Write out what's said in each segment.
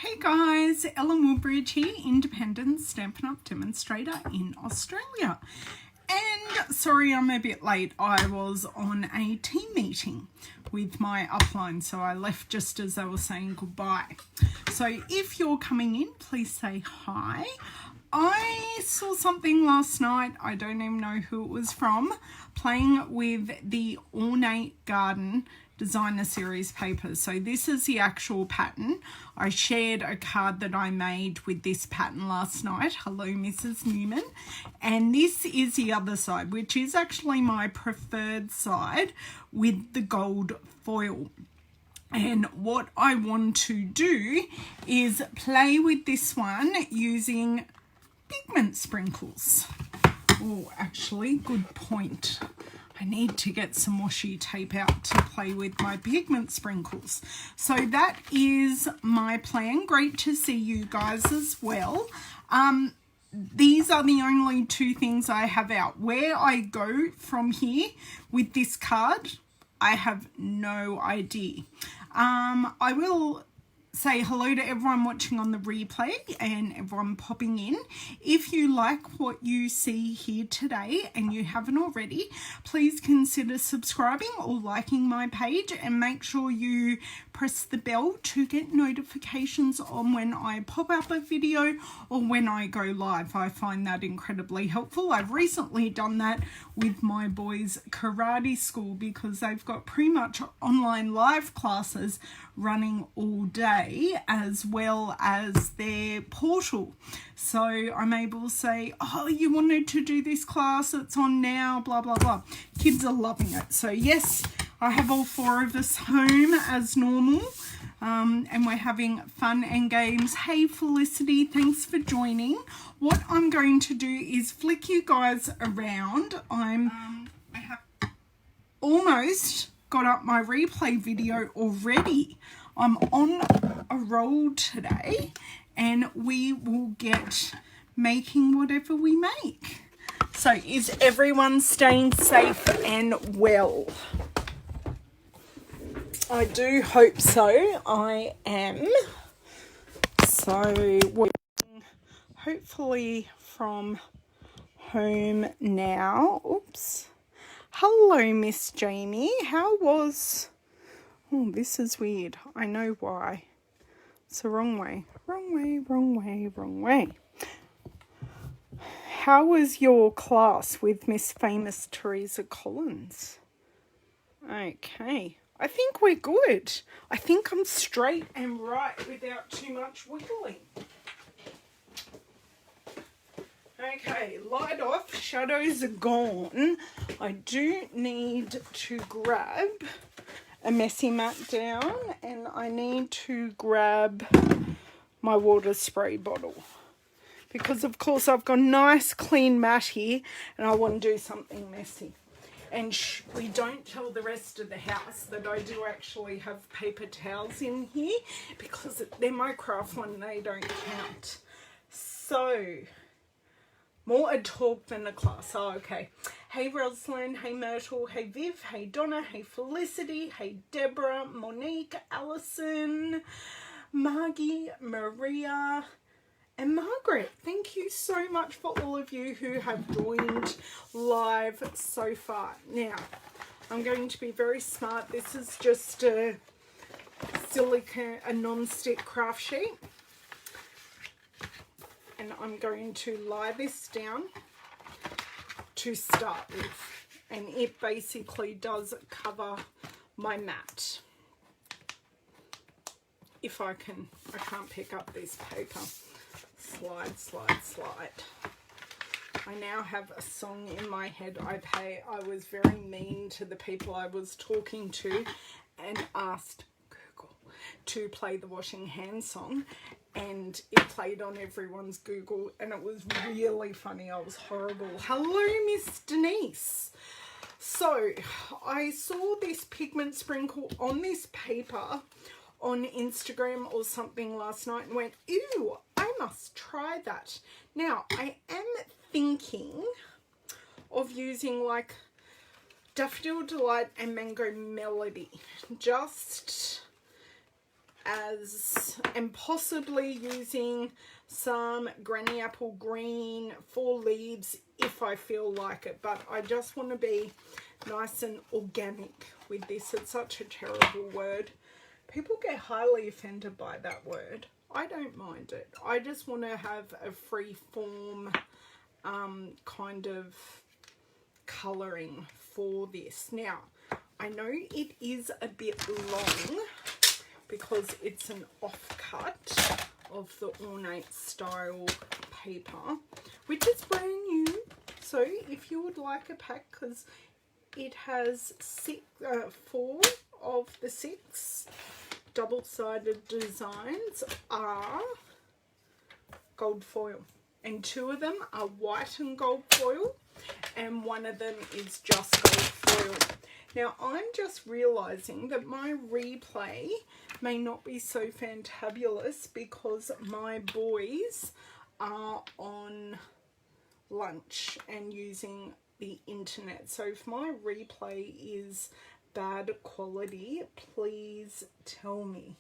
Hey guys, Ellen Woodbridge here, independent Stampin' Up demonstrator in Australia. And sorry I'm a bit late, I was on a team meeting with my upline, so I left just as they were saying goodbye. So if you're coming in, please say hi. I saw something last night, I don't even know who it was from, playing with the Ornate Garden Designer Series papers. So this is the actual pattern. I shared a card that I made with this pattern last night. Hello, Mrs. Newman. And this is the other side, which is actually my preferred side with the gold foil. And what I want to do is play with this one using pigment sprinkles. Oh, actually, good point. I need to get some washi tape out to play with my pigment sprinkles. So that is my plan. Great to see you guys as well. These are the only two things I have out. Where I go from here with this card, I have no idea. I will say hello to everyone watching on the replay and everyone popping in. If you like what you see here today and you haven't already, please consider subscribing or liking my page and make sure you press the bell to get notifications on when I pop up a video or when I go live. I find that incredibly helpful. I've recently done that with my boys' karate school because they've got pretty much online live classes running all day as well as their portal. So I'm able to say, oh, you wanted to do this class, it's on now, blah, blah, blah. Kids are loving it. So yes, I have all four of us home as normal, and we're having fun and games. Hey Felicity, thanks for joining. What I'm going to do is flick you guys around. I have almost got up my replay video already. I'm on a roll today and we will get making whatever we make. So is everyone staying safe and well? I do hope so. I am. So we're hopefully from home now. Oops. Hello, Miss Jamie. How was... Oh, this is weird. I know why. It's the wrong way. Wrong way, wrong way, wrong way. How was your class with Miss Famous Teresa Collins? Okay. I think we're good. I think I'm straight and right without too much wiggling. Okay, light off, shadows are gone. I do need to grab a messy mat down and I need to grab my water spray bottle. Because of course I've got a nice clean mat here and I want to do something messy. And we don't tell the rest of the house that I do actually have paper towels in here because they're my craft one, they don't count. So, more a talk than a class. Oh, okay. Hey Rosalind, hey Myrtle, hey Viv, hey Donna, hey Felicity, hey Deborah, Monique, Allison, Margie, Maria, and Margaret. Thank you so much for all of you who have joined live so far. Now, I'm going to be very smart. This is just a non-stick craft sheet. And I'm going to lie this down to start with. And it basically does cover my mat. If I can't pick up this paper. Slide, slide, slide. I now have a song in my head. I was very mean to the people I was talking to and asked Google to play the washing hand song. And it played on everyone's Google and it was really funny. I was horrible. Hello, Miss Denise. So I saw this pigment sprinkle on this paper on Instagram or something last night and went, ew, I must try that. Now, I am thinking of using like Daffodil Delight and Mango Melody. Just and possibly using some Granny Apple Green 4 leaves if I feel like it, but I just want to be nice and organic with this. It's such a terrible word. People get highly offended by that word. I don't mind it. I just want to have a free form kind of colouring for this. Now, I know it is a bit long because it's an offcut of the Ornate style paper, which is brand new. So if you would like a pack, because it has 4 of the 6 double-sided designs are gold foil, and 2 of them are white and gold foil, and 1 of them is just gold foil. Now I'm just realizing that my replay may not be so fantabulous because my boys are on lunch and using the internet. So if my replay is bad quality, please tell me.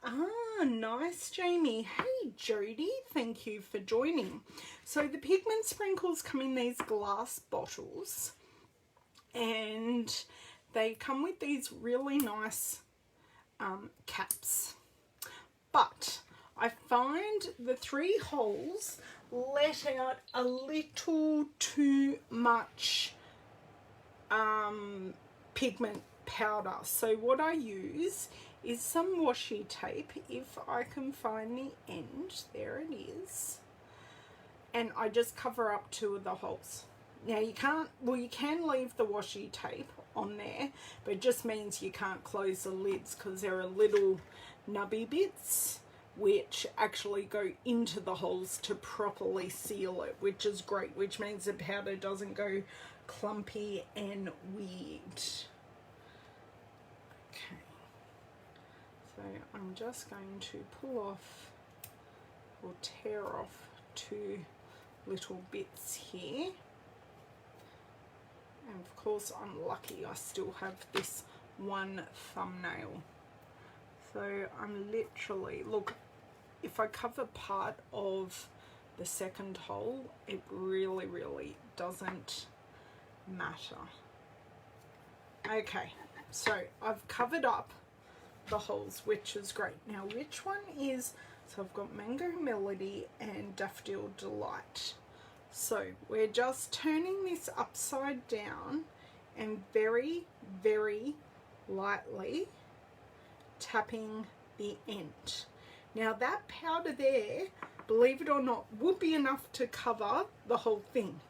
Ah, nice, Jamie. Hey, Jody, thank you for joining. So the pigment sprinkles come in these glass bottles, and they come with these really nice caps. But I find the 3 holes let out a little too much pigment powder. So what I use is some washi tape, if I can find the end. There it is. And I just cover up 2 of the holes. Now you can't, well, you can leave the washi tape on there, but it just means you can't close the lids because there are little nubby bits which actually go into the holes to properly seal it, which is great, which means the powder doesn't go clumpy and weird. Okay, so I'm just going to pull off or tear off 2 little bits here. And of course I'm lucky I still have this 1 thumbnail. So I'm literally, look, if I cover part of the 2nd hole, it really, really doesn't matter. Okay, so I've covered up the holes, which is great. Now, which one is, so I've got Mango Melody and Daffodil Delight. So we're just turning this upside down and very, very lightly tapping the end. Now that powder there, believe it or not, would be enough to cover the whole thing,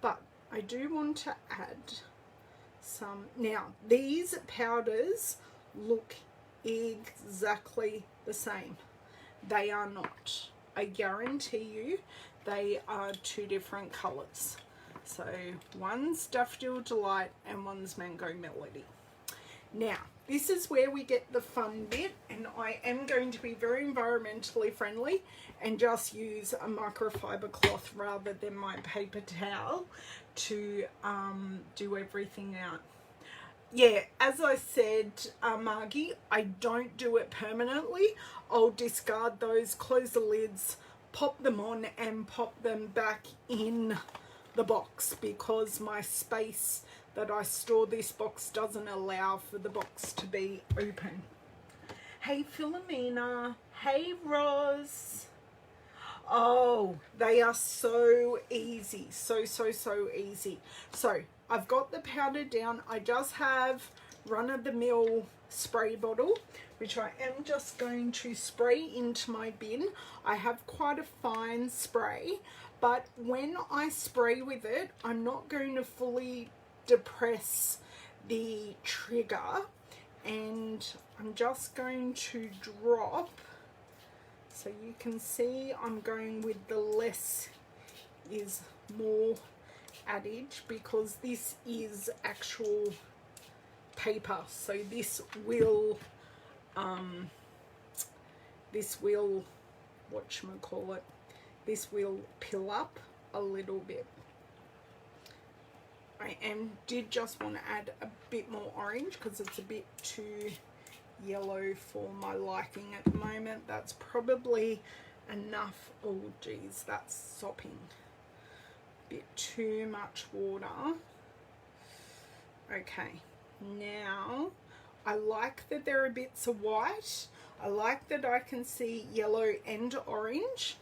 but I do want to add some. Now these powders look exactly the same. They are not. I guarantee you they are 2 different colors. So one's Daffodil Delight and one's Mango Melody. Now, this is where we get the fun bit, and I am going to be very environmentally friendly and just use a microfiber cloth rather than my paper towel to do everything out. Yeah, as I said, Margie, I don't do it permanently. I'll discard those, close the lids, pop them on and pop them back in the box because my space that I store this box doesn't allow for the box to be open. Hey Philomena, hey Roz. Oh, they are so easy, so easy. So I've got the powder down. I just have run-of-the-mill spray bottle, which I am just going to spray into my bin. I have quite a fine spray, but when I spray with it, I'm not going to fully depress the trigger, and I'm just going to drop, so you can see I'm going with the less is more adage because this is actual paper, so this will whatchamacallit, this will pill up a little bit. I did just want to add a bit more orange because it's a bit too yellow for my liking at the moment. That's probably enough. Oh geez, that's sopping. Bit too much water. Okay, now I like that there are bits of white. I like that I can see yellow and orange,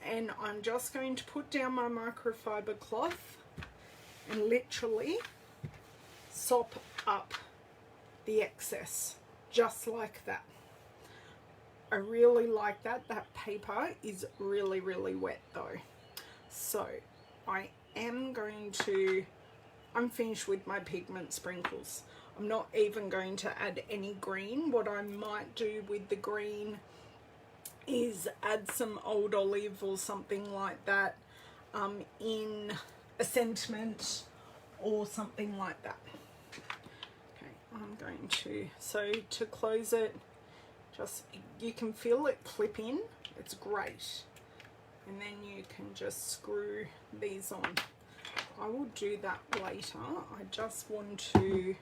and I'm just going to put down my microfiber cloth and literally sop up the excess, just like that. I really like that. That paper is really, really wet though. So I am going to, I'm finished with my pigment sprinkles. I'm not even going to add any green. What I might do with the green is add some old olive or something like that in a sentiment or something like that. Okay, I'm going to, so to close it, just, you can feel it clip in, it's great. And then you can just screw these on. I will do that later. I just want to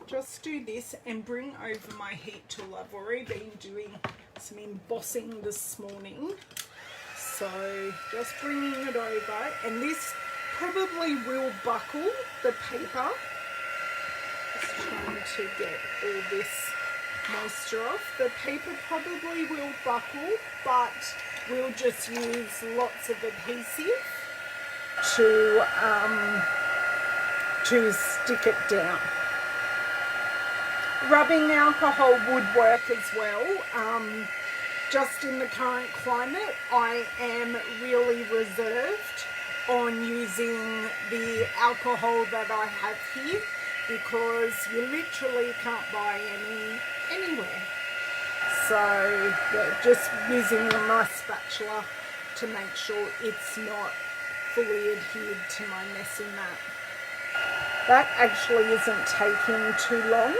just do this and bring over my heat tool. I've already been doing some embossing this morning. So just bringing it over, and this probably will buckle the paper. Just trying to get all this moisture off. The paper probably will buckle, but we'll just use lots of adhesive to stick it down. Rubbing alcohol would work as well. Just in the current climate, I am really reserved on using the alcohol that I have here, because you literally can't buy any anywhere. So yeah, just using a nice spatula to make sure it's not fully adhered to my messy mat. That actually isn't taking too long.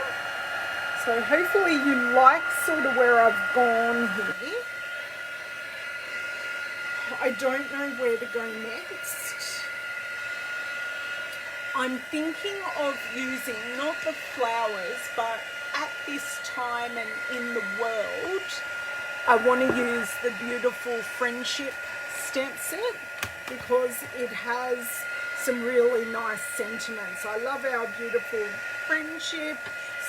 So hopefully you like sort of where I've gone here. I don't know where to go next. I'm thinking of using not the flowers, but at this time and in the world, I want to use the beautiful friendship stamp set because it has some really nice sentiments. I love our beautiful friendship.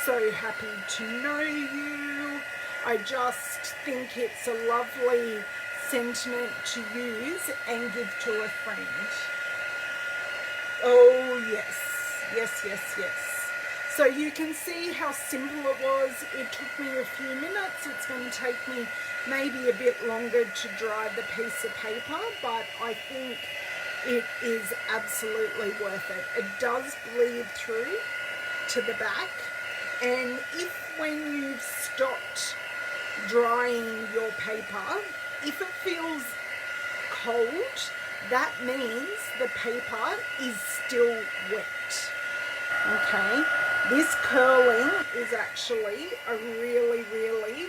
So happy to know you. I just think it's a lovely sentiment to use and give to a friend. Oh yes, yes, yes, yes. So you can see how simple it was. It took me a few minutes. It's going to take me maybe a bit longer to dry the piece of paper, but I think it is absolutely worth it. It does bleed through to the back. And if when you've stopped drying your paper, if it feels cold, that means the paper is still wet. Okay, this curling is actually a really, really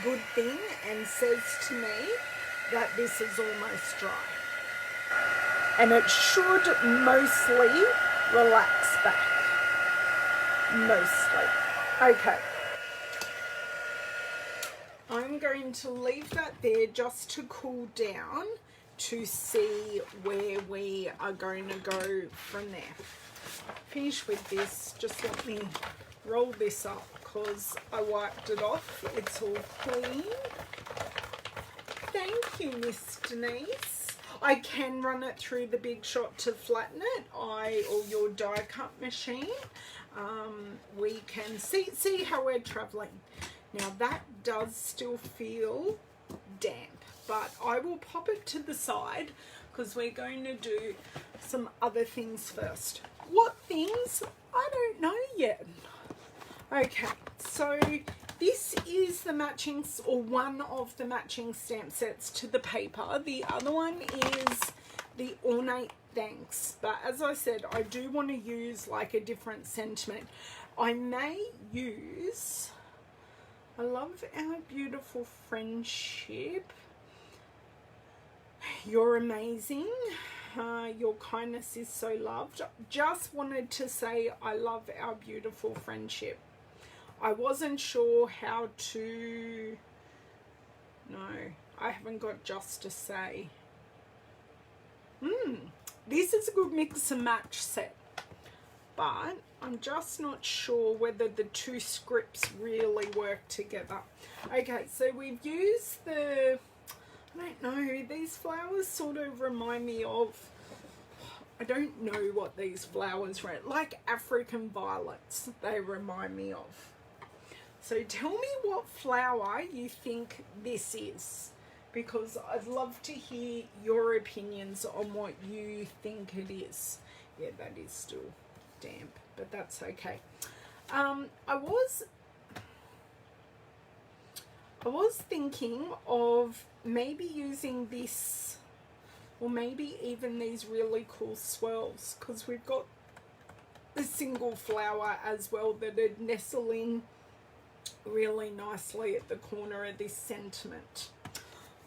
good thing and says to me that this is almost dry. And it should mostly relax back. Mostly. Okay, I'm going to leave that there just to cool down to see where we are going to go from there. Finish with this, just let me roll this up because I wiped it off. It's all clean. Thank you, Miss Denise. I can run it through the Big Shot to flatten it, or your die cut machine. We can see how we're traveling. Now that does still feel damp, but I will pop it to the side because we're going to do some other things first. What things? I don't know yet. Okay, so this is the matching, or one of the matching stamp sets to the paper. The other one is the Ornate Thanks, but as I said, I do want to use like a different sentiment. I may use, I love our beautiful friendship. You're amazing. Your kindness is so loved. Just wanted to say I love our beautiful friendship. I wasn't sure how to, no, I haven't got just to say. This is a good mix and match set, but I'm just not sure whether the two scripts really work together. Okay, so we've used the, I don't know, these flowers sort of remind me of, I don't know what these flowers are, like African violets, they remind me of. So tell me what flower you think this is, because I'd love to hear your opinions on what you think it is. Yeah, that is still damp, but that's okay. I was thinking of maybe using this, or maybe even these really cool swirls, because we've got the single flower as well that are nestling really nicely at the corner of this sentiment.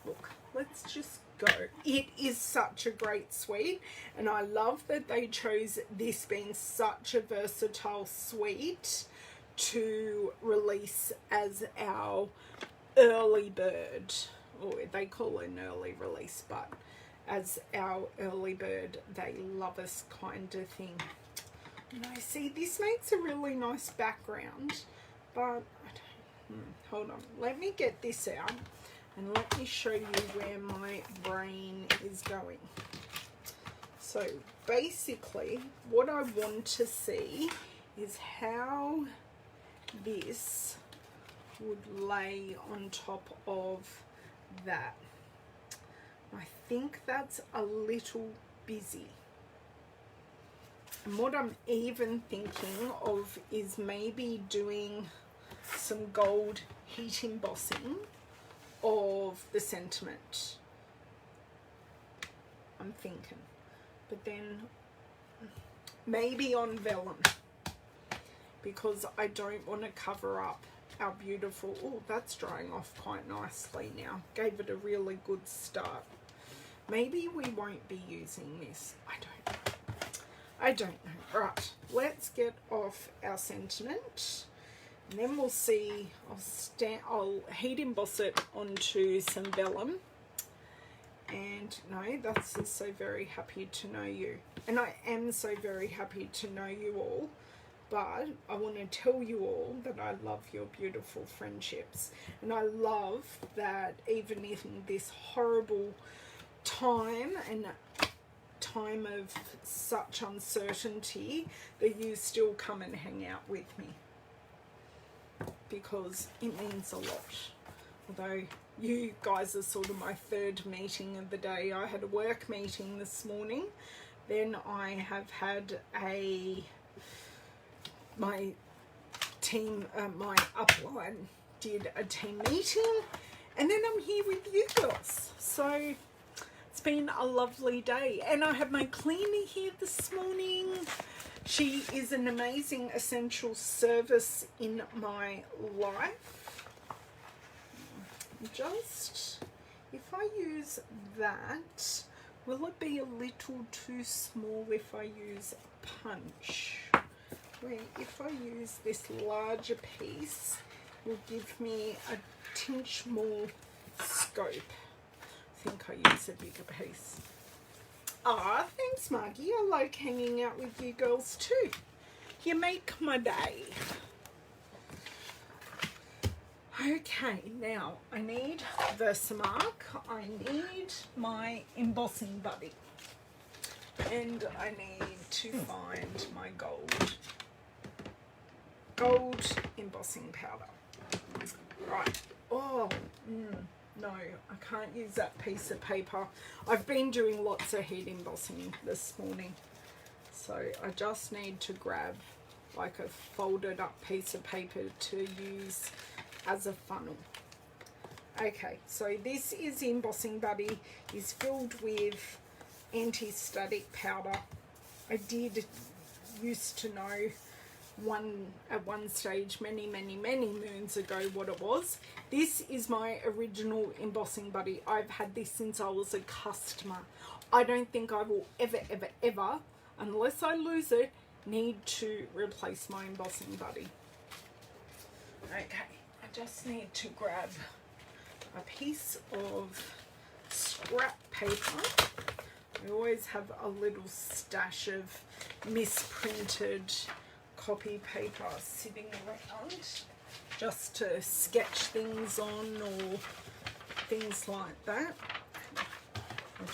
Look, let's just go. It is such a great suite, and I love that they chose this being such a versatile suite to release as our early bird, or they call it an early release, but as our early bird they love us kind of thing. And I see this makes a really nice background, but hold on, let me get this out and let me show you where my brain is going. So basically what I want to see is how this would lay on top of that. I think that's a little busy. And what I'm even thinking of is maybe doing some gold heat embossing of the sentiment. I'm thinking, but then maybe on vellum, because I don't want to cover up our beautiful, oh, that's drying off quite nicely now. Gave it a really good start. Maybe we won't be using this. I don't know. Right, let's get off our sentiment, and then we'll see. I'll heat emboss it onto some vellum. And no, that's just so very happy to know you, and I am so very happy to know you all. But I want to tell you all that I love your beautiful friendships, and I love that even in this horrible time and time of such uncertainty, that you still come and hang out with me, because it means a lot. Although you guys are sort of my third meeting of the day. I had a work meeting this morning, then I have had my team, my upline did a team meeting, and then I'm here with you girls. So it's been a lovely day, and I have my cleaner here this morning. She is an amazing essential service in my life. Just, if I use that, will it be a little too small if I use a punch? Where if I use this larger piece, it will give me a tinge more scope. I think I use a bigger piece. Ah, thanks Margie, I like hanging out with you girls too. You make my day. Okay, now I need Versamark, I need my embossing buddy, and I need to find my gold embossing powder. Right, oh, no, I can't use that piece of paper. I've been doing lots of heat embossing this morning, so I just need to grab like a folded up piece of paper to use as a funnel. Okay, so this is the embossing buddy, is filled with anti-static powder. I did used to know at one stage many moons ago what it was. This is my original embossing buddy. I've had this since I was a customer. I don't think I will ever unless I lose it, need to replace my embossing buddy. Okay, I just need to grab a piece of scrap paper. I always have a little stash of misprinted copy paper sitting around just to sketch things on or things like that.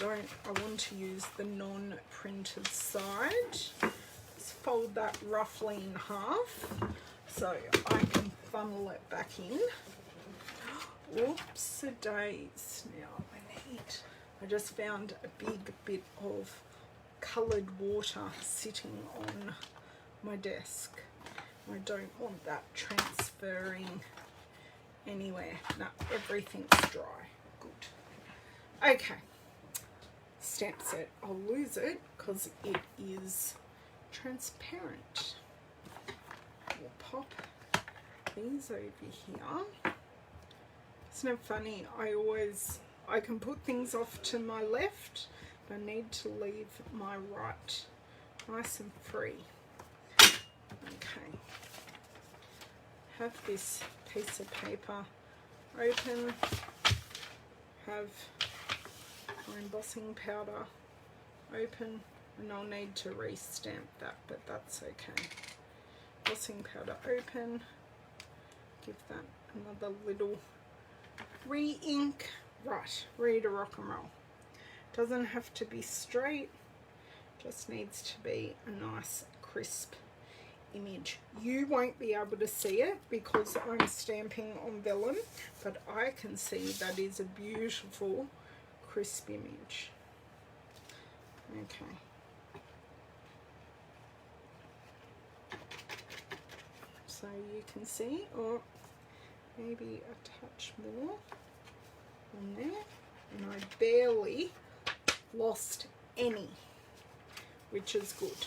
I want to use the non-printed side. Just fold that roughly in half so I can funnel it back in. Oops a days. Now I just found a big bit of coloured water sitting on my desk. I don't want that transferring anywhere. No, everything's dry. Good. Okay. Stamp set. I'll lose it because it is transparent. We'll pop these over here. Isn't it funny? I can put things off to my left, but I need to leave my right nice and free. Okay. Have this piece of paper open. Have my embossing powder open, and I'll need to re-stamp that, but that's okay. Embossing powder open. Give that another little re-ink. Right, ready to rock and roll. Doesn't have to be straight, just needs to be a nice crisp image. You won't be able to see it because I'm stamping on vellum, but I can see that is a beautiful crisp image. Okay. So you can see, or maybe a touch more on there, and I barely lost any, which is good.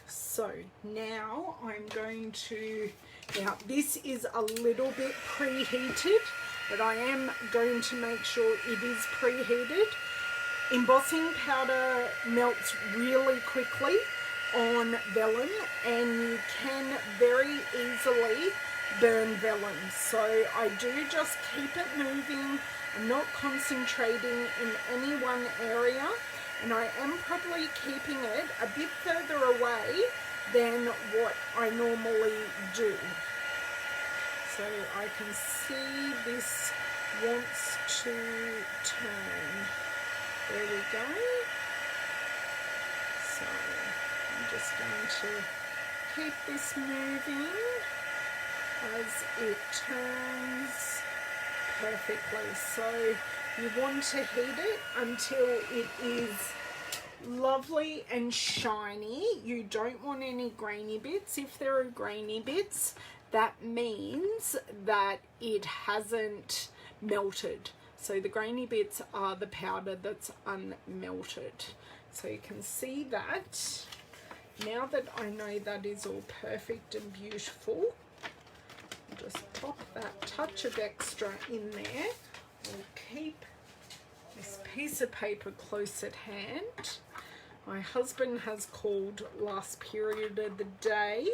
So now I'm going to, now this is a little bit preheated, but I am going to make sure it is preheated. Embossing powder melts really quickly on vellum, and you can very easily burn vellum. So I do just keep it moving. I'm not concentrating in any one area, and I am probably keeping it a bit further away than what I normally do. So I can see this wants to turn. There we go. So I'm just going to keep this moving as it turns perfectly. So you want to heat it until it is lovely and shiny. You don't want any grainy bits. If there are grainy bits, that means that it hasn't melted. So the grainy bits are the powder that's unmelted. So you can see that. Now that I know that is all perfect and beautiful, I'll just pop that touch of extra in there. I'll keep this piece of paper close at hand. My husband has called last period of the day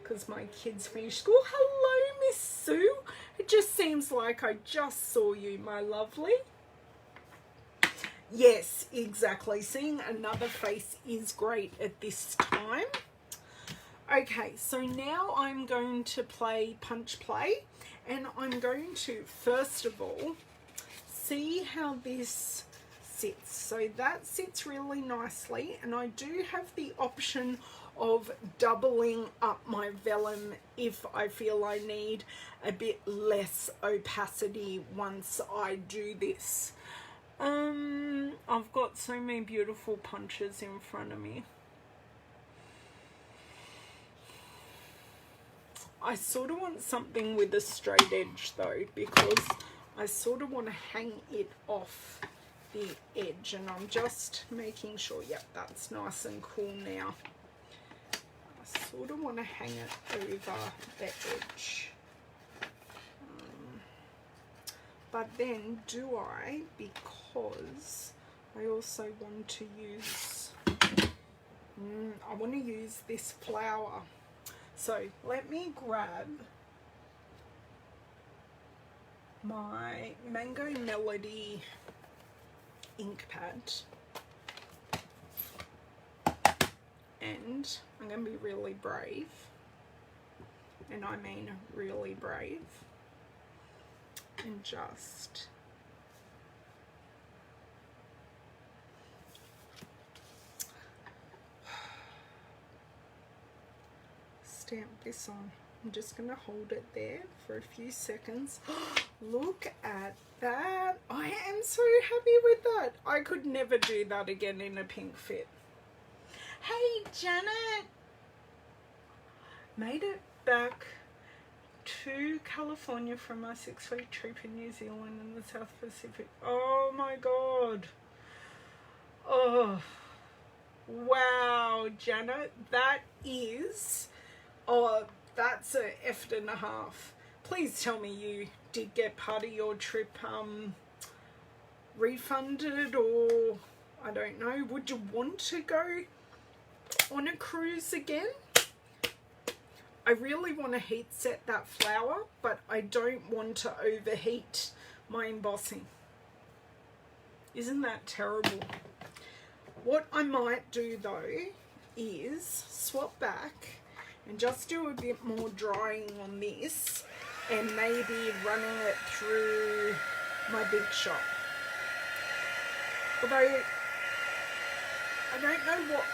because my kids finished school. Hello, Miss Sue. It just seems like I just saw you, my lovely. Yes, exactly. Seeing another face is great at this time. Okay, so now I'm going to play punch play, and I'm going to first of all see how this sits. So that sits really nicely, and I do have the option of doubling up my vellum if I feel I need a bit less opacity once I do this. I've got so many beautiful punches in front of me. I sort of want something with a straight edge though, because I sort of want to hang it off the edge, and I'm just making sure, yep, that's nice and cool now. I sort of want to hang it over the edge. But then do I, because I also want to use, I want to use this flower. So let me grab my Mango Melody ink pad, and I'm going to be really brave, and I mean really brave, and just stamp this on. I'm just going to hold it there for a few seconds. Look at that. I am so happy with that. I could never do that again in a pink fit. Hey, Janet. Made it back to California from my 6-week trip in New Zealand and the South Pacific. Oh my God. Oh, wow, Janet. That is... oh, that's a F.5. Please tell me you did get part of your trip refunded, or I don't know, would you want to go on a cruise again? I really want to heat set that flower, but I don't want to overheat my embossing. Isn't that terrible? What I might do though is swap back and just do a bit more drying on this, and maybe running it through my Big Shot. Although I don't know what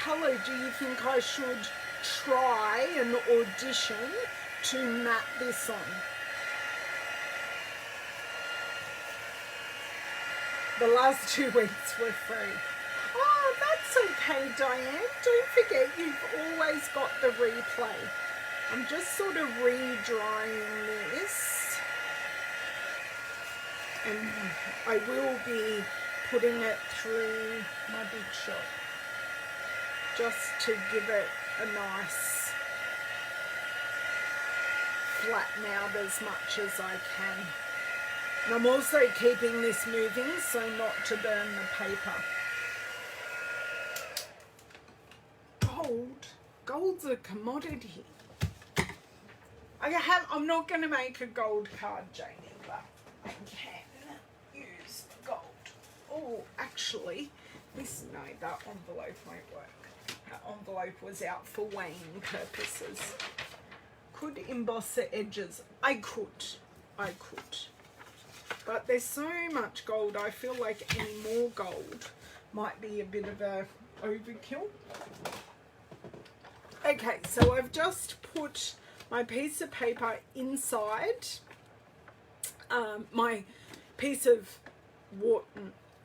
colour do you think I should try and audition to matte this on? The last 2 weeks were free. Oh, that's okay, Diane. Don't forget you've always got the replay. I'm just sort of re-drying this. And I will be putting it through my Big Shot, just to give it a nice flatten out as much as I can. And I'm also keeping this moving so not to burn the paper. Gold's a commodity. I'm not going to make a gold card, Janie, but I can use gold. Oh, actually, no, that envelope won't work. That envelope was out for weighing purposes. Could emboss the edges. I could. But there's so much gold, I feel like any more gold might be a bit of a overkill. Okay, so I've just put my piece of paper inside my piece of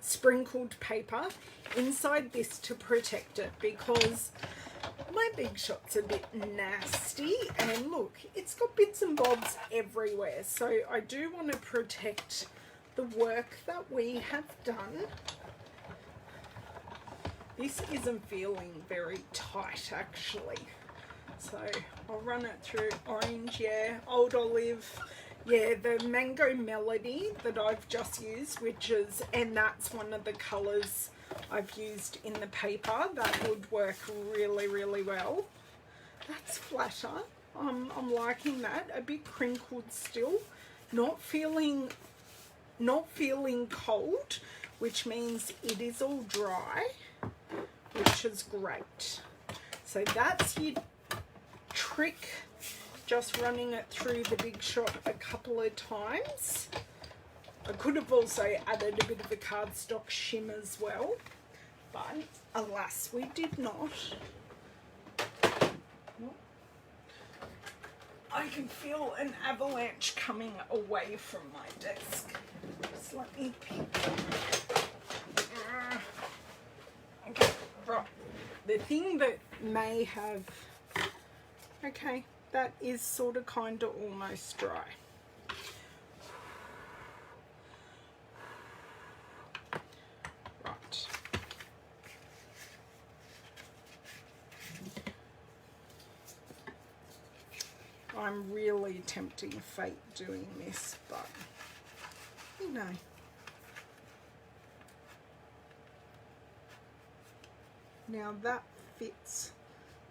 sprinkled paper inside this to protect it, because my Big Shot's a bit nasty, and look, it's got bits and bobs everywhere, so I do want to protect the work that we have done. This isn't feeling very tight actually, so I'll run it through orange, yeah, old olive, yeah, the Mango Melody that I've just used, and that's one of the colours I've used in the paper. That would work really, really well. That's flatter. I'm liking that. A bit crinkled still. Not feeling cold, which means it is all dry, which is great. So that's your trick, just running it through the Big Shot a couple of times. I could have also added a bit of a cardstock shim as well, but alas, we did not. I can feel an avalanche coming away from my desk. Just let me pick. Okay, right. The thing that may have... okay, that is sort of kind of almost dry. Right. I'm really tempting fate doing this, but you know. Now that fits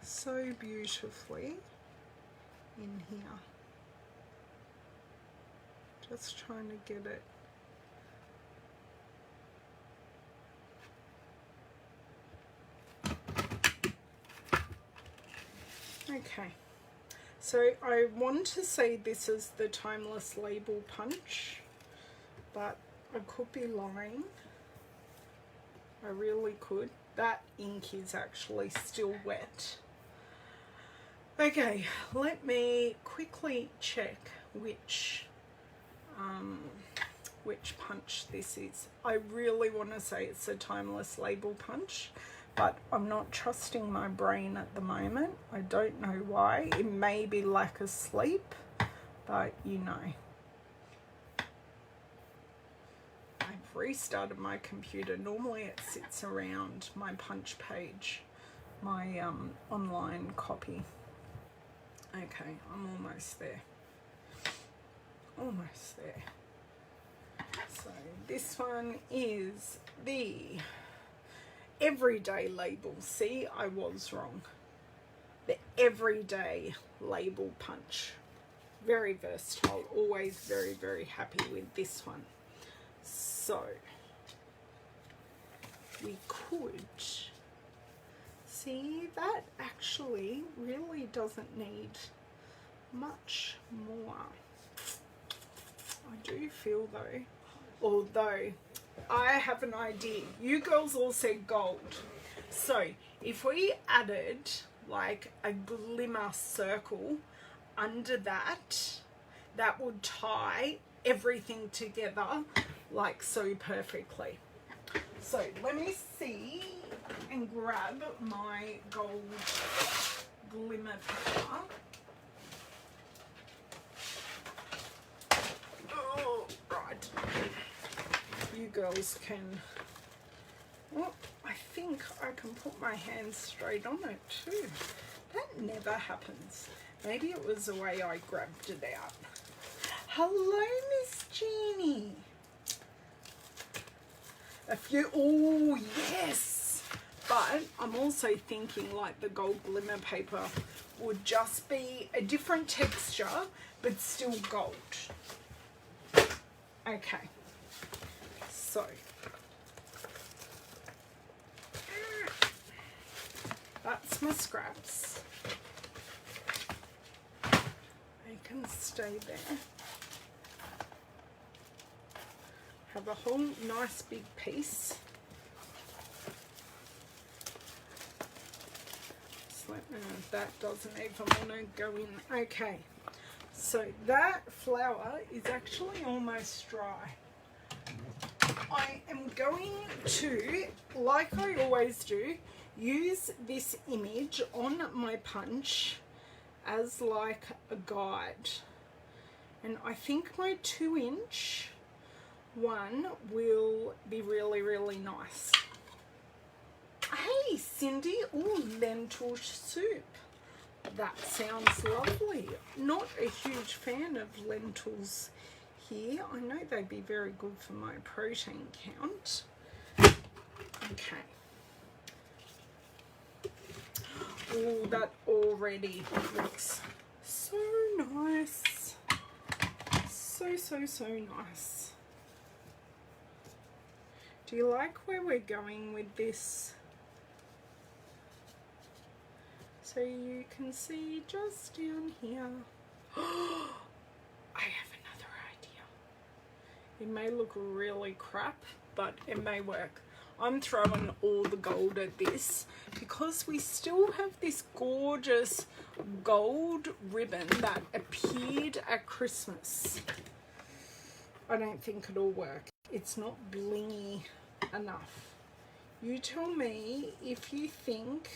so beautifully in here. Just trying to get it. Okay, so I want to say this is the Timeless Label Punch, but I could be lying. I really could. That ink is actually still wet. Okay, let me quickly check which punch this is. I really want to say it's a Timeless Label Punch, but I'm not trusting my brain at the moment. I don't know why. It may be lack of sleep, but you know. I've restarted my computer. Normally it sits around my punch page, my online copy. Okay, I'm almost there. Almost there. So this one is the Everyday Label. See, I was wrong. The Everyday Label Punch. Very versatile. Always very, very happy with this one. So we could see that actually really doesn't need much more. I do feel though, although I have an idea. You girls all said gold. So if we added like a glimmer circle under that, that would tie everything together like so perfectly. So let me see and grab my gold glimmer paper. Oh, right. You girls can, well, I think I can put my hands straight on it too. That never happens. Maybe it was the way I grabbed it out. Hello, Miss Jeannie. Oh yes, but I'm also thinking like the gold glimmer paper would just be a different texture but still gold. Okay, so that's my scraps. They can stay there. Have a whole nice big piece. Just let me know if that doesn't even want to go in. Okay, so that flower is actually almost dry. I am going to, like I always do, use this image on my punch as like a guide. And I think my 2-inch one will be really, really nice. Hey Cindy, oh, lentil soup. That sounds lovely. Not a huge fan of lentils here. I know they'd be very good for my protein count. Okay. Oh, that already looks so nice. So, so, so nice. Do you like where we're going with this? So you can see just down here. I have another idea. It may look really crap, but it may work. I'm throwing all the gold at this because we still have this gorgeous gold ribbon that appeared at Christmas. I don't think it'll work. It's not blingy enough. You tell me if you think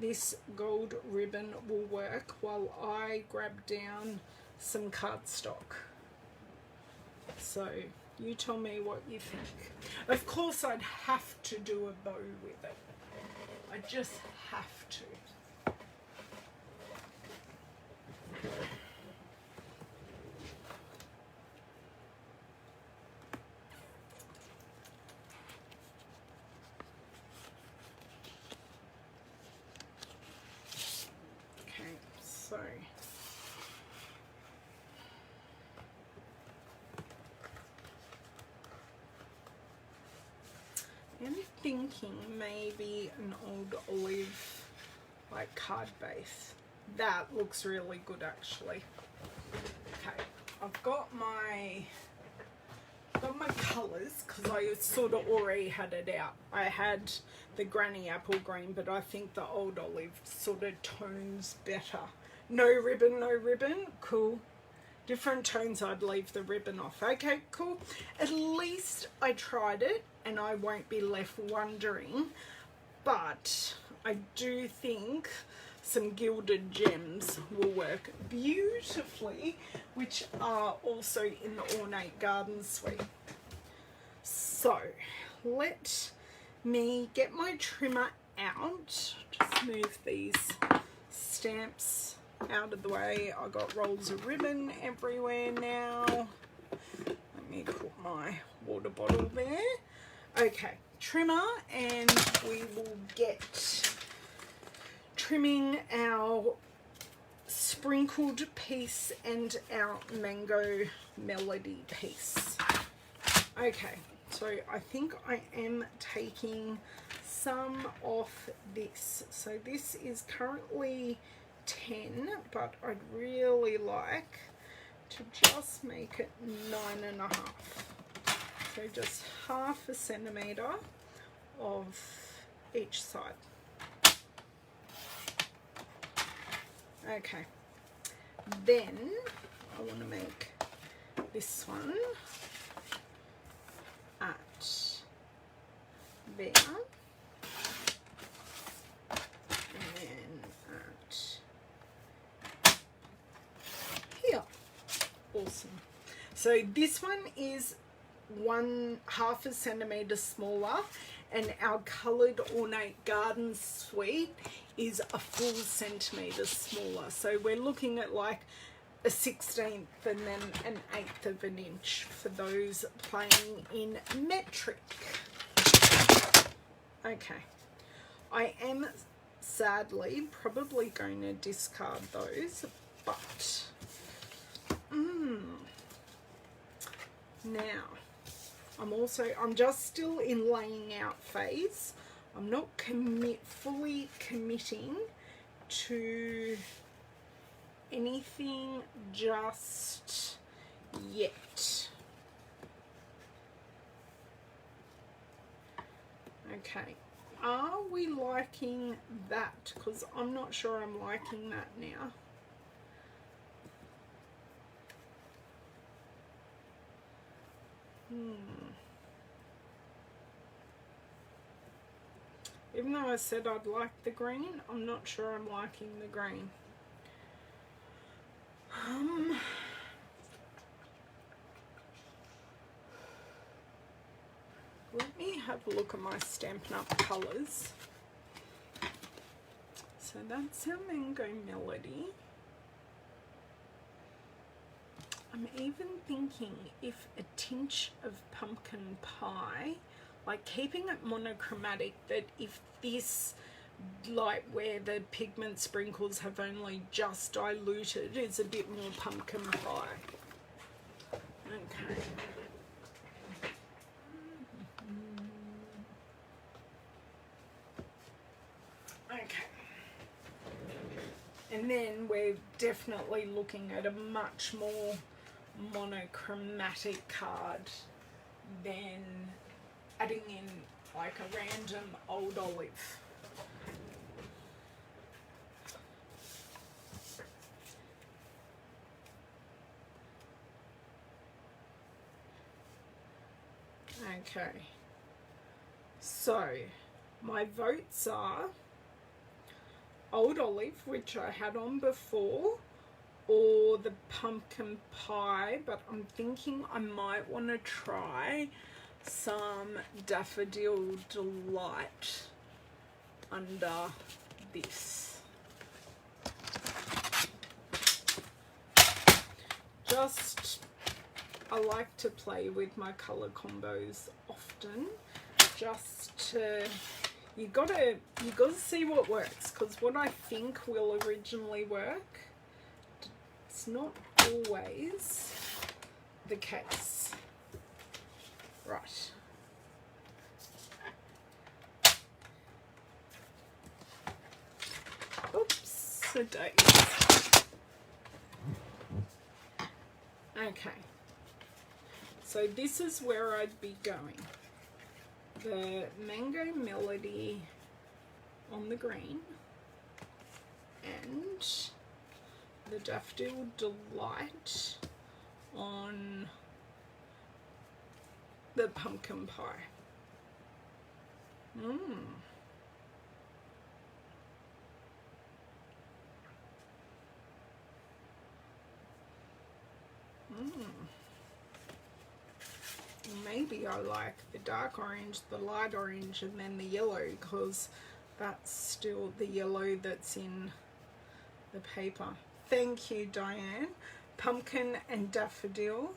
this gold ribbon will work while I grab down some cardstock. So you tell me what you think. Of course I'd have to do a bow with it. I just have to. Okay, so thinking maybe an old olive like card base. That looks really good actually. Okay, I've got my colours because I sort of already had it out. I had the granny apple green, but I think the old olive sort of tones better. No ribbon, no ribbon. Cool. Different tones, I'd leave the ribbon off. Okay, cool. At least I tried it and I won't be left wondering. But I do think some gilded gems will work beautifully, which are also in the Ornate Garden Suite. So let me get my trimmer out. Just move these stamps out of the way. I got rolls of ribbon everywhere now. Let me put my water bottle there. Okay, trimmer, and we will get trimming our sprinkled piece and our mango melody piece. Okay, so I think I am taking some off this. So this is currently 10, but I'd really like to just make it 9.5. So just 1/2 centimetre of each side. Okay, then I want to make this one at there, and then at here. Awesome. So this one is 1/2 centimetre smaller, and our coloured Ornate Garden Suite is a full centimetre smaller. So we're looking at like a 1/16 and then an 1/8 of an inch for those playing in metric. Okay, I am sadly probably going to discard those, but now I'm just still in laying out phase. I'm not fully committing to anything just yet. Okay, are we liking that? Because I'm not sure I'm liking that now. Even though I said I'd like the green, I'm not sure I'm liking the green. Let me have a look at my Stampin' Up colours. So that's our mango melody. I'm even thinking if a tinge of pumpkin pie, like keeping it monochromatic, that if this, like where the pigment sprinkles have only just diluted, is a bit more pumpkin pie. Okay. Okay. And then we're definitely looking at a much more monochromatic card than adding in like a random old olive. Okay, so my votes are old olive, which I had on before, or the pumpkin pie, but I'm thinking I might want to try some Daffodil Delight under this. I like to play with my colour combos often, just to, you gotta see what works, because what I think will originally work, it's not always the case. Right. the days. Okay, so this is where I'd be going. The Mango Melody on the green and the Daffodil Delight on the pumpkin pie. Maybe I like the dark orange, the light orange, and then the yellow, because that's still the yellow that's in the paper. Thank you, Diane. Pumpkin and daffodil.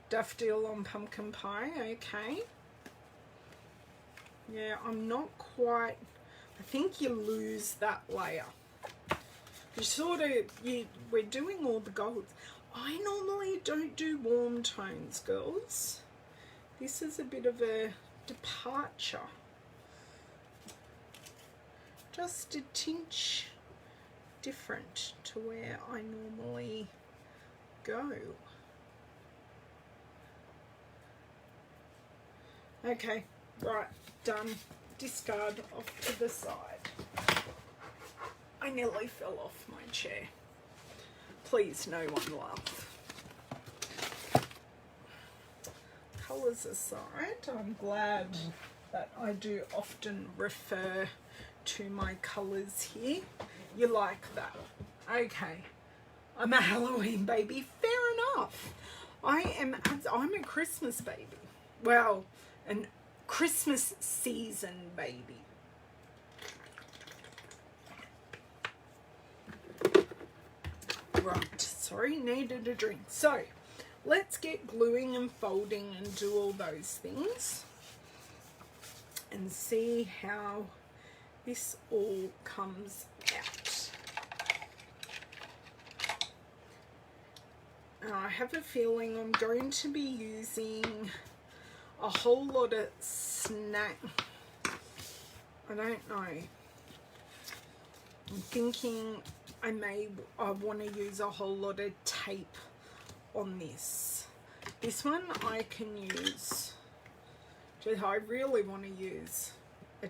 Daffodil on pumpkin pie, okay. Yeah, I'm not quite, I think you lose that layer. You sort of, we're doing all the golds. I normally don't do warm tones, girls. This is a bit of a departure. Just a tinge different to where I normally go. Okay, right, done. Discard off to the side. I nearly fell off my chair. Please, no one laugh. Colours aside, I'm glad that I do often refer to my colours here. You like that? Okay. I'm a Halloween baby. Fair enough. I'm a Christmas baby. Well, an Christmas season baby. Right, sorry, needed a drink. So, let's get gluing and folding and do all those things and see how this all comes out. And I have a feeling I'm going to be using a whole lot of I don't know. I'm thinking I want to use a whole lot of tape on this. This one I can use. I really want to use a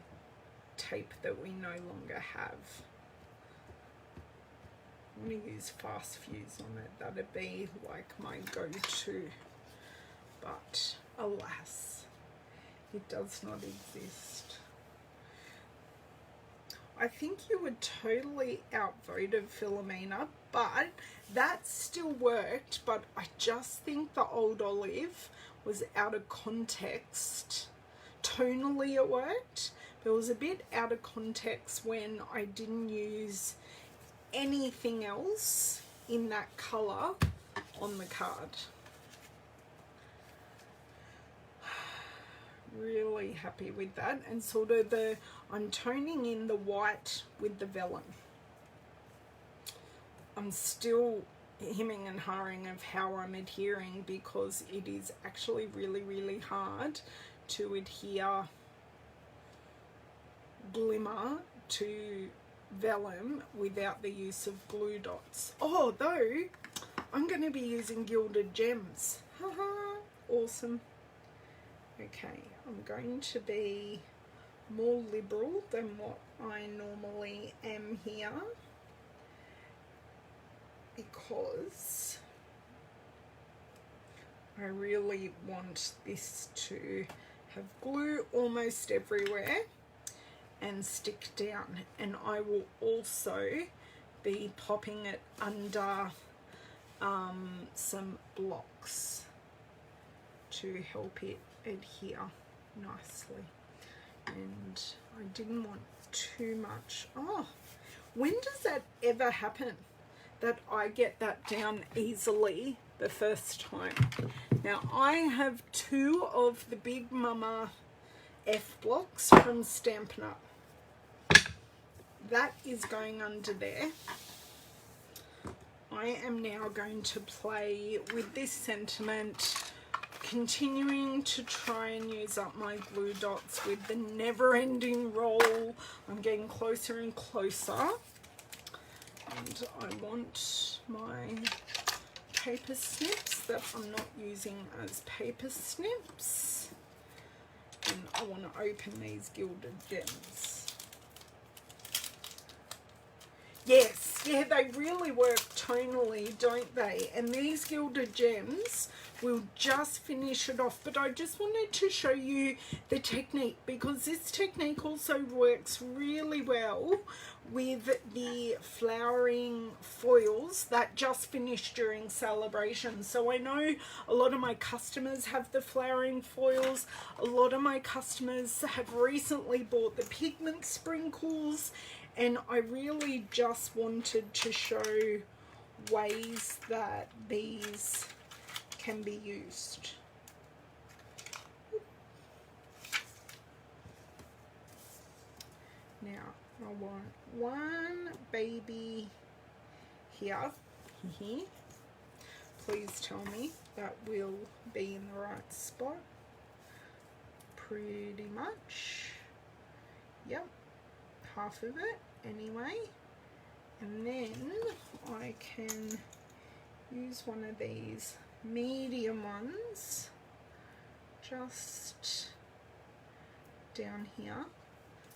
tape that we no longer have. I'm going to use Fast Fuse on it. That'd be like my go-to. But alas, it does not exist. I think you would totally outvoted Philomena, but that still worked. But I just think the Old Olive was out of context. Tonally it worked, but it was a bit out of context when I didn't use anything else in that colour on the card. Really happy with that. And sort of I'm toning in the white with the vellum. I'm still hemming and hawing of how I'm adhering, because it is actually really, really hard to adhere glimmer to vellum without the use of glue dots. Although I'm going to be using gilded gems. Haha, awesome. Okay, I'm going to be more liberal than what I normally am here, because I really want this to have glue almost everywhere and stick down. And I will also be popping it under some blocks to help it adhere nicely. And I didn't want too much. When does that ever happen, that I get that down easily the first time? Now I have 2 of the Big Mama F blocks from Stampin' Up. That is going under there. I am now going to play with this sentiment, continuing to try and use up my glue dots with the never-ending roll. I'm getting closer and closer and I want my paper snips that I'm not using as paper snips, and I want to open these gilded gems. Yes, yeah, they really work tonally, don't they? And these gilded gems will just finish it off. But I just wanted to show you the technique, because this technique also works really well with the flowering foils that just finished during celebration. So I know a lot of my customers have the flowering foils. A lot of my customers have recently bought the pigment sprinkles, and I really just wanted to show ways that these can be used. Now I want one baby here. Please tell me that will be in the right spot. Pretty much. Yep. Half of it anyway, and then I can use one of these medium ones just down here.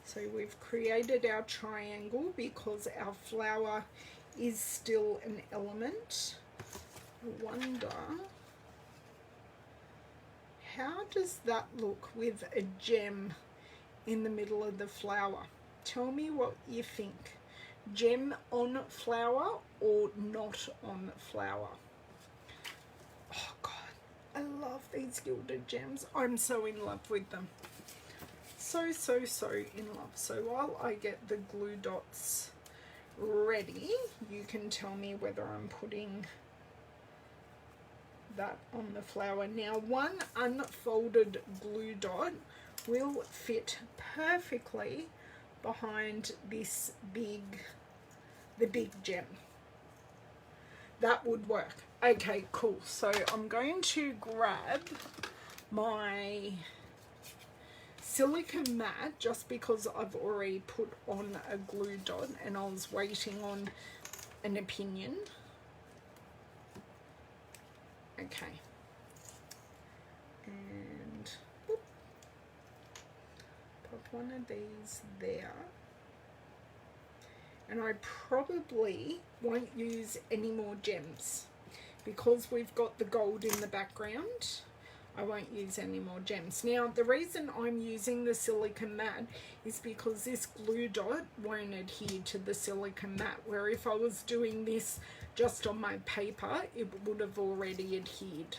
So we've created our triangle because our flower is still an element. I wonder, how does that look with a gem in the middle of the flower? Tell me what you think. Gem on flower or not on flower? Oh God, I love these gilded gems. I'm so in love with them. So in love. So while I get the glue dots ready, you can tell me whether I'm putting that on the flower. Now, one unfolded glue dot will fit perfectly behind this the big gem. That would work. Okay, cool. So I'm going to grab my silicone mat, just because I've already put on a glue dot and I was waiting on an opinion. Okay. And whoop, pop one of these there. And I probably won't use any more gems because we've got the gold in the background. I won't use any more gems. Now, the reason I'm using the silicone mat is because this glue dot won't adhere to the silicone mat, where if I was doing this just on my paper, it would have already adhered.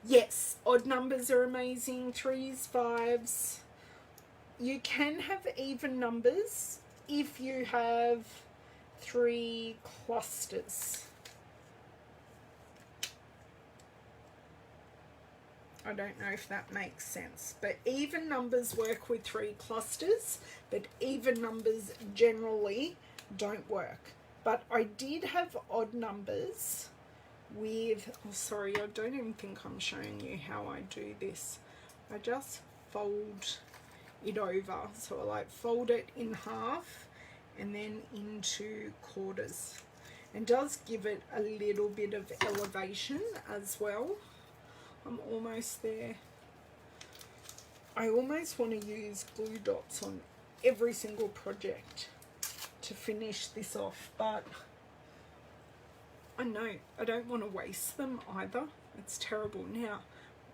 Yes, odd numbers are amazing. 3s, 5s. You can have even numbers if you have 3 clusters. I don't know if that makes sense, but even numbers work with 3 clusters, but even numbers generally don't work. But I did have odd numbers with, oh sorry, I don't even think I'm showing you how I do this. I just fold it over. So I like fold it in half and then into quarters. And does give it a little bit of elevation as well. I'm almost there. I almost want to use glue dots on every single project to finish this off, but I know I don't want to waste them either. It's terrible. Now,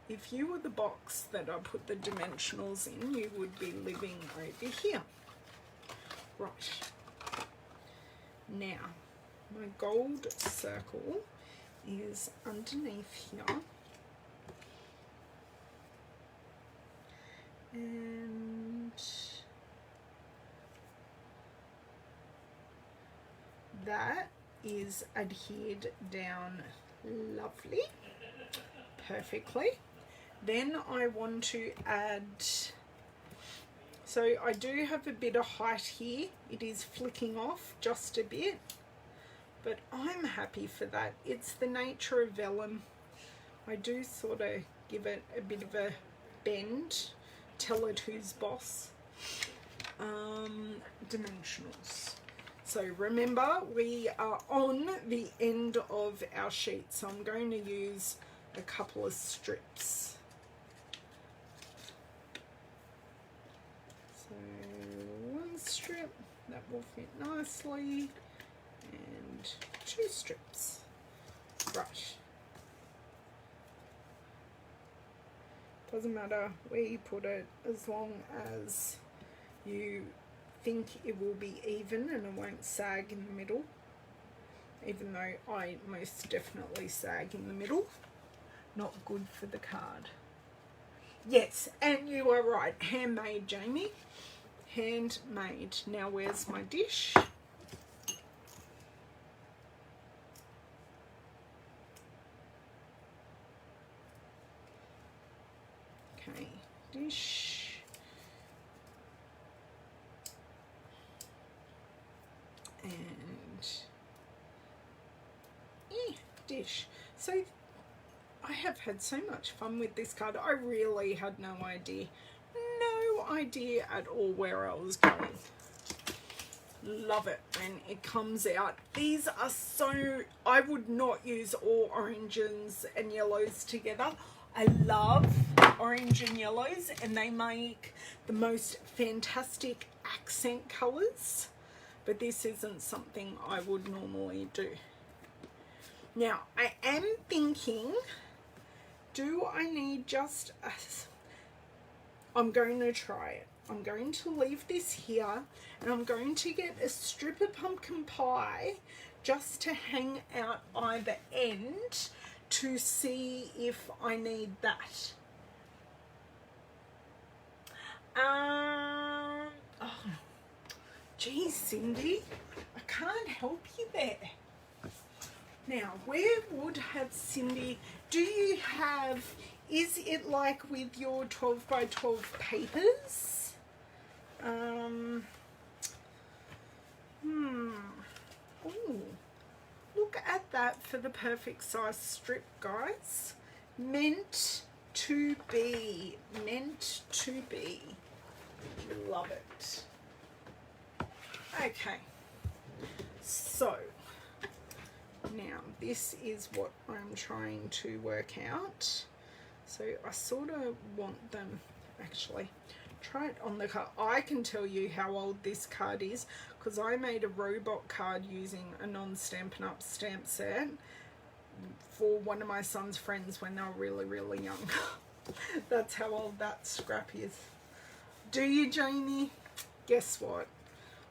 if you were the box that I put the dimensionals in, you would be living over here. Right. Now, my gold circle is underneath here. And that is adhered down lovely, perfectly. Then I want to add, so I do have a bit of height here. It is flicking off just a bit, but I'm happy for that. It's the nature of vellum. I do sort of give it a bit of a bend, tell it who's boss. Dimensionals. So remember, we are on the end of our sheet, so I'm going to use a couple of strips. So one strip, that will fit nicely, and two strips. Right. Doesn't matter where you put it, as long as you think it will be even and it won't sag in the middle, even though I most definitely sag in the middle. Not good for the card. Yes, and you are right, handmade, Jamie, handmade. Now where's my dish? Okay, dish. And dish. So I have had so much fun with this card. I really had no idea at all where I was going. Love it when it comes out. These are so, I would not use all oranges and yellows together. I love orange and yellows, and they make the most fantastic accent colors, but this isn't something I would normally do. Now I am thinking, do I need just a, I'm going to try it. I'm going to leave this here, and I'm going to get a strip of pumpkin pie just to hang out either end to see if I need that. Oh, geez, Cindy, I can't help you there. Now, where would have Cindy, do you have, is it like with your 12 by 12 papers? Ooh, look at that for the perfect size strip, guys. Meant to be, meant to be. Love it. Okay, so now this is what I'm trying to work out. So I sort of want them, actually try it on the card. I can tell you how old this card is because I made a robot card using a non-Stampin' Up stamp set for one of my son's friends when they were really, really young. That's how old that scrap is. Do you, Jamie? Guess what?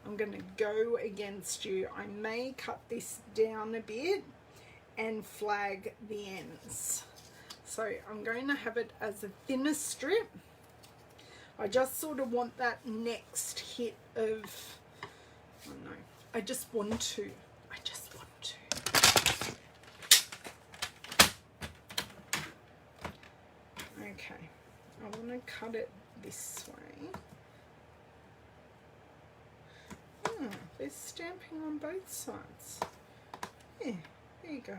I'm going to go against you. I may cut this down a bit and flag the ends. So I'm going to have it as a thinner strip. I just sort of want that next hit of, oh no, I just want to. Okay, I want to cut it this way. Oh, there's stamping on both sides. Yeah, there you go.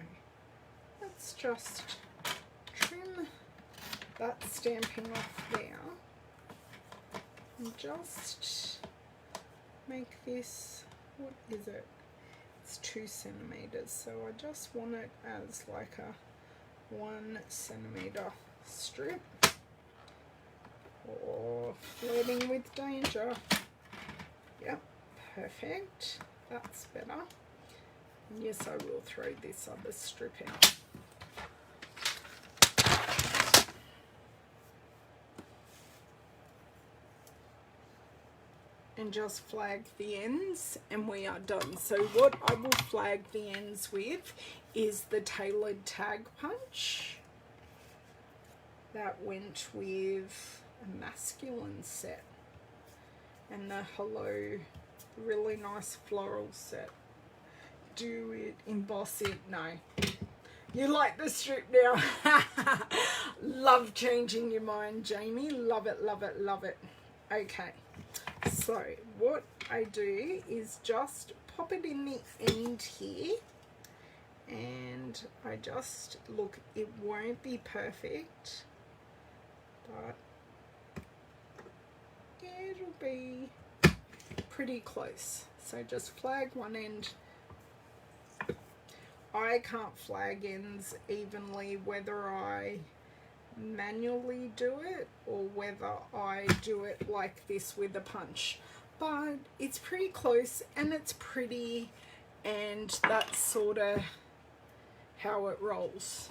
Let's just trim that stamping off there and just make this, what is it? It's 2 centimeters, so I just want it as like a 1 centimeter strip. Or flirting with danger. Yep, perfect. That's better. And yes, I will throw this other strip out. And just flag the ends and we are done. So what I will flag the ends with is the tailored tag punch that went with a masculine set and the hello really nice floral set. Do it, emboss it? No. You like the strip now? Love changing your mind, Jamie. Love it, love it, love it. Okay, so what I do is just pop it in the end here, and I just, look, it won't be perfect, but it'll be pretty close. So just flag one end. I can't flag ends evenly whether I manually do it or whether I do it like this with a punch, but it's pretty close and it's pretty, and that's sort of how it rolls.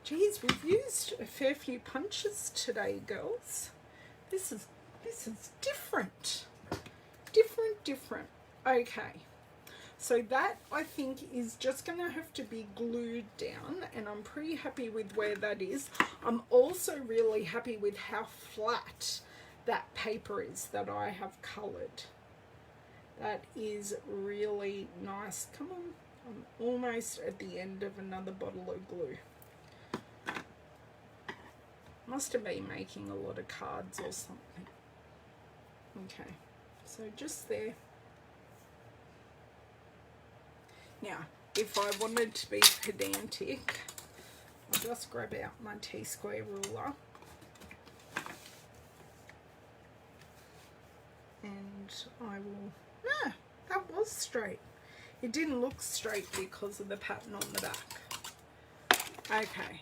Geez, we've used a fair few punches today, girls. This is different. Different. Okay. So that, I think, is just going to have to be glued down, and I'm pretty happy with where that is. I'm also really happy with how flat that paper is that I have coloured. That is really nice. Come on, I'm almost at the end of another bottle of glue. Must have been making a lot of cards or something. Okay, so just there. Now, if I wanted to be pedantic, I'll just grab out my T-square ruler and I will, that was straight. It didn't look straight because of the pattern on the back. Okay.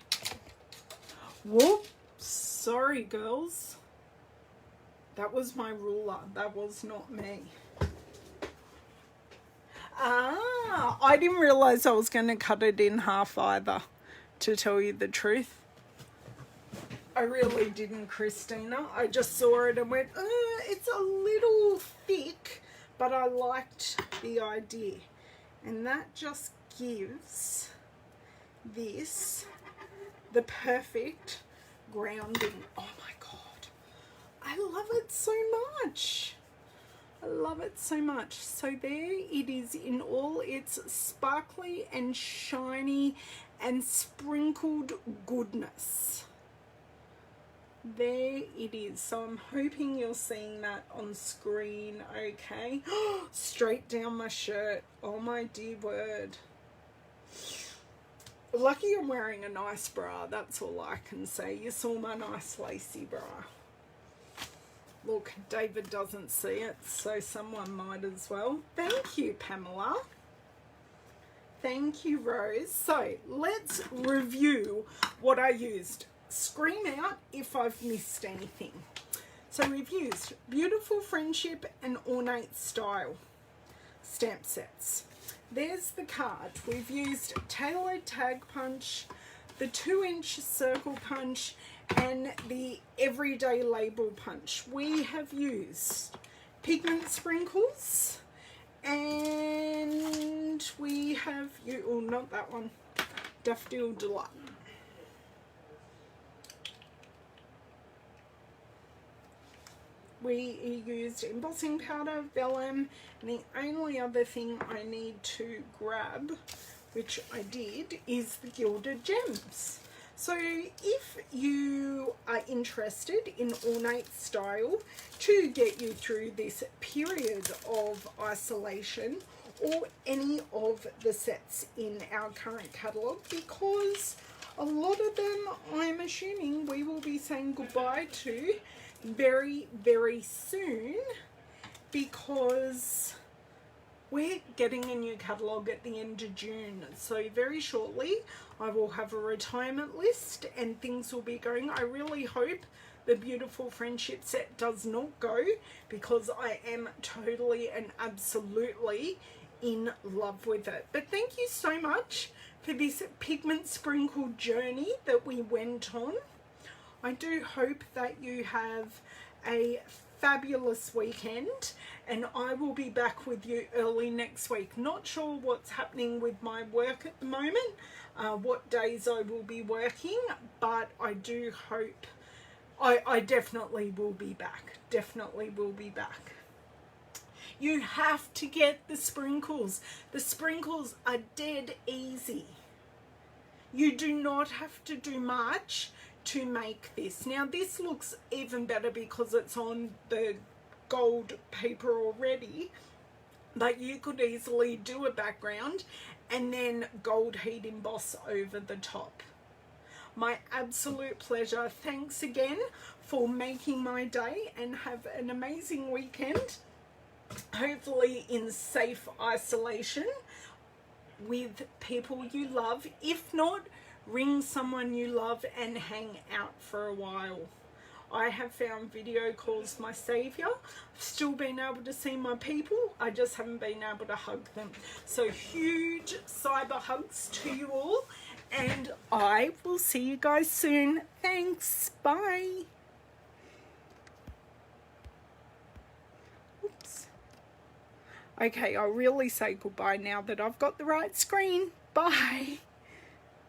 Whoops, sorry girls. That was my ruler, that was not me. I didn't realise I was going to cut it in half either, to tell you the truth. I really didn't, Christina. I just saw it and went, it's a little thick, but I liked the idea. And that just gives this the perfect grounding. Oh my God, I love it so much. I love it so much. So there it is in all its sparkly and shiny and sprinkled goodness. There it is. So I'm hoping you're seeing that on screen, okay? Straight down my shirt. Oh my dear word. Lucky I'm wearing a nice bra. That's all I can say. You saw my nice lacy bra. Look, David doesn't see it, so someone might as well. Thank you, Pamela. Thank you, Rose. So let's review what I used. Scream out if I've missed anything. So we've used Beautiful Friendship and Ornate Style stamp sets. There's the card. We've used Tailored Tag Punch, the 2-inch circle punch, and the everyday label punch. We have used pigment sprinkles, and we have not that one, Daffodil Delight. We used embossing powder, vellum, and the only other thing I need to grab, which I did, is the gilded gems. So if you are interested in Ornate Style to get you through this period of isolation, or any of the sets in our current catalogue, because a lot of them I'm assuming we will be saying goodbye to very, very soon, because we're getting a new catalogue at the end of June. So very shortly I will have a retirement list and things will be going. I really hope the Beautiful Friendship set does not go, because I am totally and absolutely in love with it. But thank you so much for this pigment sprinkled journey that we went on. I do hope that you have a fabulous weekend, and I will be back with you early next week. Not sure what's happening with my work at the moment, what days I will be working, but I do hope, I definitely will be back. Definitely will be back. You have to get the sprinkles. The sprinkles are dead easy. You do not have to do much to make this. Now this looks even better because it's on the gold paper already, but you could easily do a background and then gold heat emboss over the top. My absolute pleasure. Thanks again for making my day, and have an amazing weekend. hopefully in safe isolation with people you love. If not, ring someone you love and hang out for a while. I have found video calls my saviour. I've still been able to see my people. I just haven't been able to hug them. So huge cyber hugs to you all. And I will see you guys soon. Thanks. Bye. Oops. Okay, I'll really say goodbye now that I've got the right screen. Bye.